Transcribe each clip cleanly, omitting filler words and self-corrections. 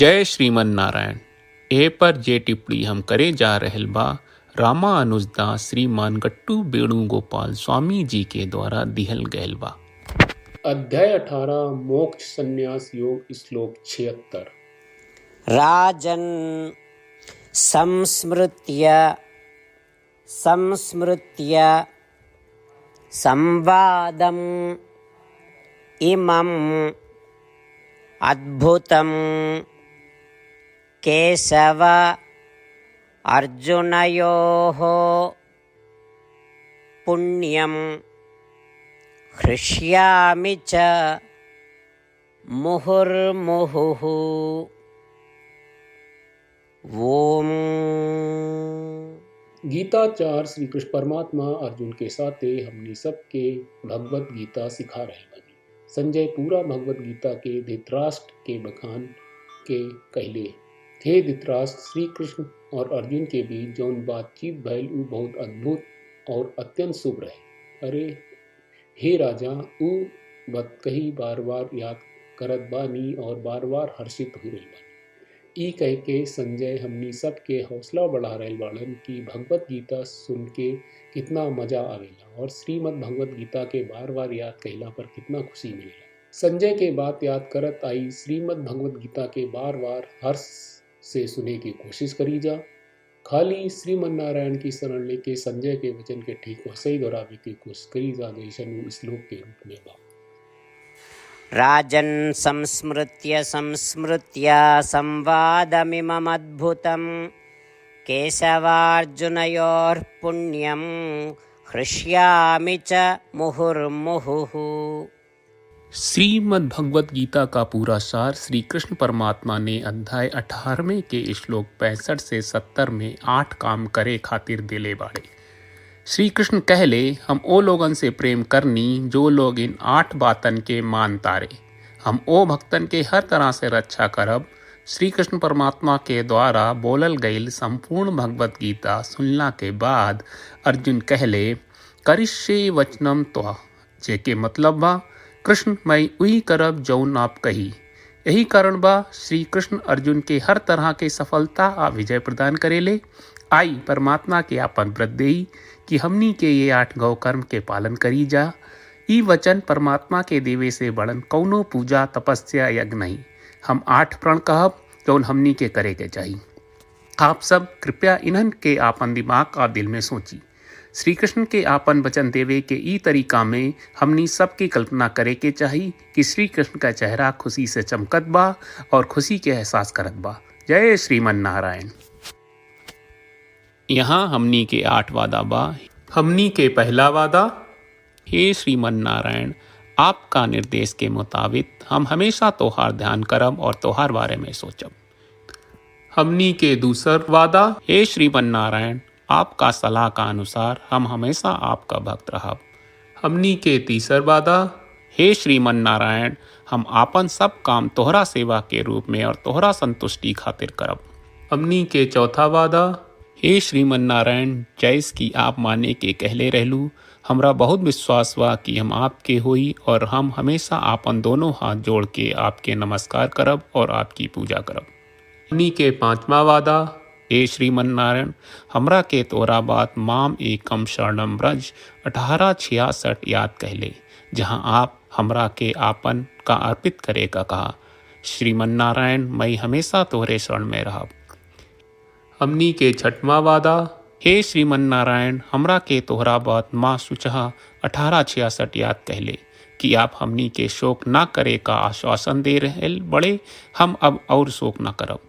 जय श्रीमन नारायण। ए पर जे टिप्पणी हम करे जा रहल बा रामानुजदास श्रीमान गट्टू वेणुगोपाल स्वामी जी के द्वारा दिहल गयल बा। अध्याय 18 मोक्ष संन्यास योग श्लोक 76। राजन् संस्मृत्य संवादम् इमम् अद्भुतं केशव अर्जुनयोः पुण्यं हृष्यामि च मुहुर्मुहुः। ओम। गीताचार्य श्री कृष्ण परमात्मा अर्जुन के साथे हमनी सबके भगवत गीता सिखा रहे बनी। संजय पूरा भगवत गीता के धृतराष्ट्र के बखान के कहले, थे धृतराष्ट्र, श्री कृष्ण और अर्जुन के बीच जौन बातचीत भइल उ बहुत अद्भुत और अत्यंत शुभ रहे। अरे हे राजा, उ बात कही बार बार याद करत बानी और बार बार हर्षित हो रही बानी। ई कह के संजय हमनी सबके हौसला बढ़ा रहे बाड़न कि भगवत गीता सुन के कितना मजा आवेला और श्रीमद् भगवत गीता के बार बार याद कहला पर कितना खुशी मिलेला। संजय के बात याद करत आई श्रीमद् भगवत गीता के बार बार हर्ष से सुने की कोशिश करी जा। खाली श्रीमन नारायण की शरण लेके संजय के वचन के ठीक वैसे ही दोहरावे की कोशिश करी जा जैसन श्लोक के रूप में बा। राजन् संस्मृत्य संवादमिममद्भुतं केशवार्जुनयोः पुण्यं हृष्यामि च मुहुर्मुहुः। श्रीमद् भगवत गीता का पूरा सार श्री कृष्ण परमात्मा ने अध्याय 18वें के श्लोक 65 से 70 में 8 काम करे खातिर दिले बाड़े। श्री कृष्ण कहले, हम ओ लोगन से प्रेम करनी जो लोग इन 8 बातन के मान तारे। हम ओ भक्तन के हर तरह से रक्षा करब। श्री कृष्ण परमात्मा के द्वारा बोलल गईल संपूर्ण भगवत गीता सुनला के बाद अर्जुन कहले, करिष्ये वचनम त्वा, जेके मतलब बा, कृष्ण मैं वही करब जौन आप कही। यही कारण बा श्री कृष्ण अर्जुन के हर तरह के सफलता आ विजय प्रदान करेले। आई परमात्मा के आपन व्रत देई कि हमनी के ये 8 गौ कर्म के पालन करी जा। ई वचन परमात्मा के देवे से बड़न कौनो पूजा तपस्या यज्ञ नहीं। हम 8 प्रण कहब जौन हमनी के करे के चाहिए। आप सब कृपया इन्हन के आपन दिमाग और दिल में सोची। श्री कृष्ण के आपन वचन देवे के ई तरीका में हमनी सबकी कल्पना करे के चाहिए कि श्री कृष्ण का चेहरा खुशी से चमकत बा और खुशी के एहसास करत बा। जय श्रीमन नारायण। यहाँ हमनी के 8 वादा बा। हमनी के पहला वादा, हे श्रीमन नारायण, आपका निर्देश के मुताबिक हम हमेशा तोहार ध्यान करब और तोहार बारे में सोचब। हमनी के दूसर वादा, हे श्रीमन नारायण, आपका सलाह का अनुसार हम हमेशा आपका भक्त रहब। हमनी के तीसर वादा, हे श्रीमन नारायण, हम आपन सब काम तोहरा सेवा के रूप में और तोहरा संतुष्टि खातिर करब। हमनी के चौथा वादा, हे श्रीमन नारायण, जैस की आप माने के कहले रहलू, हमरा बहुत विश्वास बा कि हम आपके होई और हम हमेशा आपन दोनों हाथ जोड़ के आपके नमस्कार करब और आपकी पूजा करब। हमनी के पांचवा वादा, हे श्रीमन नारायण, हमरा के तोरा बात माम एकम शरणम ब्रज 1866 याद कहले, जहाँ आप हमरा के आपन का अर्पित करे का कहा। श्रीमन नारायण, मैं हमेशा तोहरे शरण में रहब। हमनी के छठवां वादा, हे श्रीमन नारायण, हमरा के तोहरा बात माँ सुचहा 1866 याद कहले कि आप हमनी के शोक ना करे का आश्वासन दे रहे बड़े, हम अब और शोक ना करब।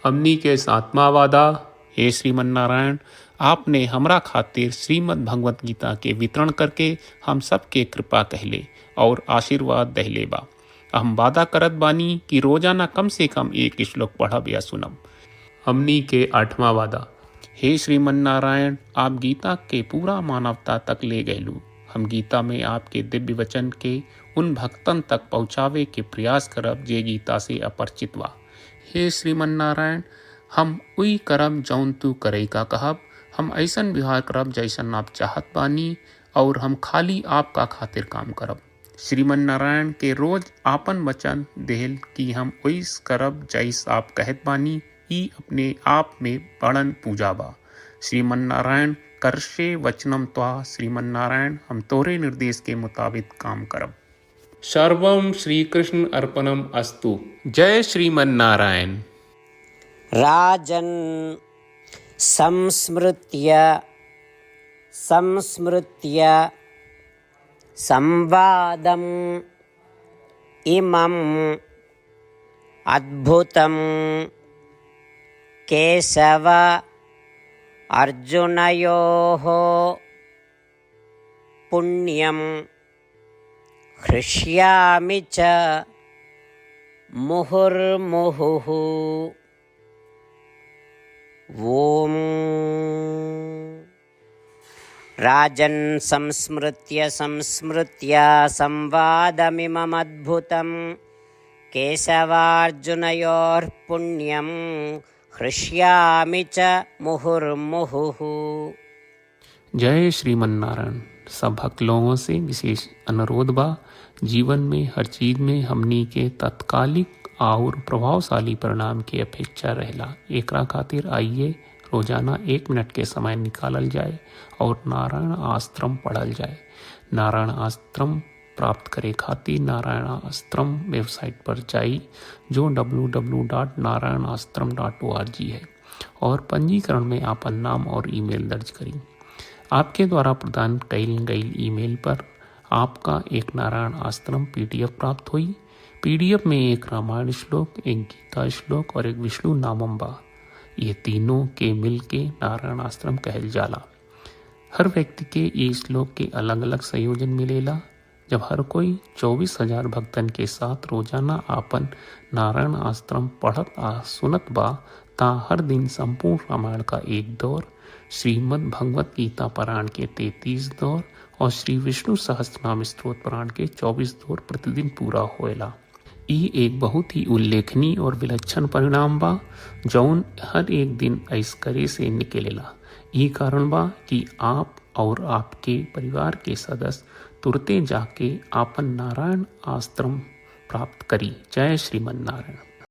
हमनी के 7वां वादा, हे श्रीमन नारायण, आपने हमरा खातिर श्रीमद् भगवत गीता के वितरण करके हम सबके कृपा कहले और आशीर्वाद दहले बा। हम वादा करत बानी कि रोजाना कम से कम 1 श्लोक पढ़ब या सुनब। हमनी के 8वां वादा, हे श्रीमन नारायण, आप गीता के पूरा मानवता तक ले गयलू। हम गीता में आपके दिव्य वचन के उन भक्तन तक पहुँचावे के प्रयास करब जे गीता से अपरिचित बा। हे श्रीमन नारायण, हम उई करब जौन तू करे का कहब। हम ऐसन व्यवहार करब जैसन आप चाहत बानी और हम खाली आपका खातिर काम करब। श्रीमन नारायण के रोज आपन वचन देहल कि हम ओइस करब जैस आप कहत बानी, ई अपने आप में बड़न पूजा बा। श्रीमन नारायण करशे वचनम त्वा, श्रीमन नारायण हम तोरे निर्देश के मुताबिक काम करब। सर्वम श्री कृष्ण अर्पणम अस्तु। जय श्रीमन नारायण। राजन् संस्मृत्य संवादम् इमम् अद्भुतं केशव अर्जुनयोः पुण्यं हृष्यामि च मुहुर्मुहुः। ॐ राजन् संस्मृत्य संवादमिममद्भुतं केशवार्जुनयोर्पुण्यं हृष्यामि च मुहुर्मुहुः। जय श्रीमन नारायण। सब भक्त लोगों से विशेष अनुरोध बा, जीवन में हर चीज में हमनी के तत्कालिक और प्रभावशाली परिणाम की अपेक्षा रहेला। एकरा खातिर आइए रोजाना 1 मिनट के समय निकालल जाए और नारायण आश्रम पढ़ल जाए। नारायण आश्रम प्राप्त करे खातिर नारायण आश्रम वेबसाइट पर जाई, जो www.narayanaashram.org है, और पंजीकरण में आपन नाम और ईमेल दर्ज करी। आपके द्वारा प्रदान कईल गई ईमेल पर आपका एक नारायण आश्रम PDF प्राप्त हुई। PDF में एक रामायण श्लोक, एक गीता श्लोक और एक विष्णु नामम बा। ये तीनों के मिल के नारायण आश्रम कहल जाला। हर व्यक्ति के ये श्लोक के अलग अलग संयोजन मिलेला। जब हर कोई 24,000 भक्तन के साथ रोजाना आपन नारायण आश्रम पढ़त आ सुनत बा, ता हर दिन संपूर्ण रामायण का 1 दौर, श्रीमद् भगवत गीता पारायण के 33 दौर और श्री विष्णु सहस्त्रनाम स्तोत्र पारायण के 24 दौर प्रतिदिन पूरा होएला। ई एक बहुत ही उल्लेखनीय और विलक्षण परिणाम बा, जौन हर एक दिन ऐस करे से निकलेला। ई कारण बा कि आप और आपके परिवार के सदस्य तुरते जाके आपन नारायण आश्रम प्राप्त करी। जय श्रीमन नारायण।